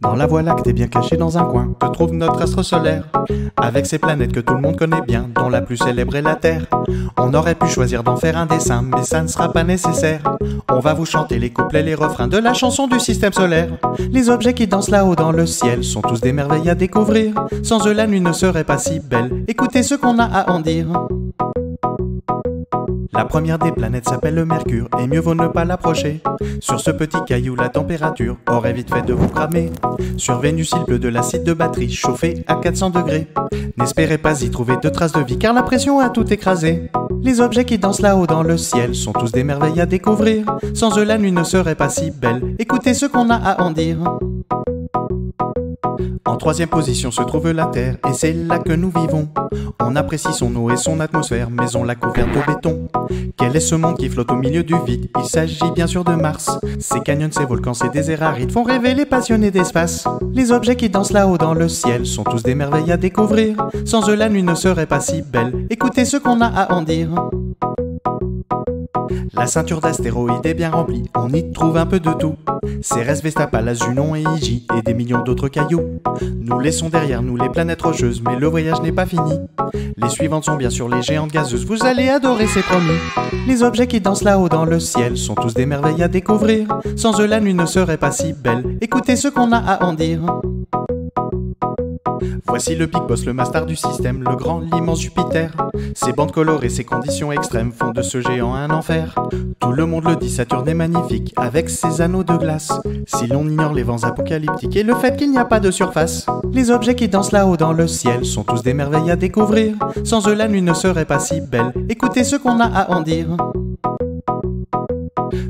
Dans la Voie lactée, bien cachée dans un coin, se trouve notre astre solaire, avec ses planètes que tout le monde connaît bien, dont la plus célèbre est la Terre. On aurait pu choisir d'en faire un dessin, mais ça ne sera pas nécessaire. On va vous chanter les couplets, les refrains de la chanson du système solaire. Les objets qui dansent là-haut dans le ciel sont tous des merveilles à découvrir. Sans eux, la nuit ne serait pas si belle. Écoutez ce qu'on a à en dire. La première des planètes s'appelle le Mercure, et mieux vaut ne pas l'approcher. Sur ce petit caillou, la température aurait vite fait de vous cramer. Sur Vénus, il pleut de l'acide de batterie, chauffé à 400 degrés. N'espérez pas y trouver de traces de vie, car la pression a tout écrasé. Les objets qui dansent là-haut dans le ciel sont tous des merveilles à découvrir. Sans eux, la nuit ne serait pas si belle. Écoutez ce qu'on a à en dire. En troisième position se trouve la Terre, et c'est là que nous vivons. On apprécie son eau et son atmosphère, mais on l'a couverte de béton. Quel est ce monde qui flotte au milieu du vide? Il s'agit bien sûr de Mars. Ses canyons, ses volcans, ses déserts arides font rêver les passionnés d'espace. Les objets qui dansent là-haut dans le ciel sont tous des merveilles à découvrir. Sans eux, la nuit ne serait pas si belle. Écoutez ce qu'on a à en dire. La ceinture d'astéroïdes est bien remplie, on y trouve un peu de tout. Cérès, Vesta, Pallas, Junon et Hygie, et des millions d'autres cailloux. Nous laissons derrière nous les planètes rocheuses, mais le voyage n'est pas fini. Les suivantes sont bien sûr les géantes gazeuses, vous allez adorer, c'est promis. Les objets qui dansent là-haut dans le ciel sont tous des merveilles à découvrir. Sans eux, la nuit ne serait pas si belle. Écoutez ce qu'on a à en dire. Voici le Big Boss, le master du système, le grand, l'immense Jupiter. Ses bandes colorées, ses conditions extrêmes font de ce géant un enfer. Tout le monde le dit, Saturne est magnifique, avec ses anneaux de glace. Si l'on ignore les vents apocalyptiques et le fait qu'il n'y a pas de surface. Les objets qui dansent là-haut dans le ciel sont tous des merveilles à découvrir. Sans eux, la nuit ne serait pas si belle. Écoutez ce qu'on a à en dire.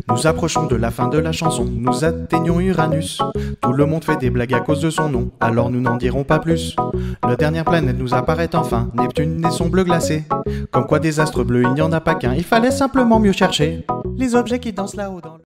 Nous approchons de la fin de la chanson, nous atteignons Uranus. Tout le monde fait des blagues à cause de son nom, alors nous n'en dirons pas plus. La dernière planète nous apparaît enfin, Neptune et son bleu glacé. Comme quoi des astres bleus, il n'y en a pas qu'un, il fallait simplement mieux chercher. Les objets qui dansent là-haut dans le...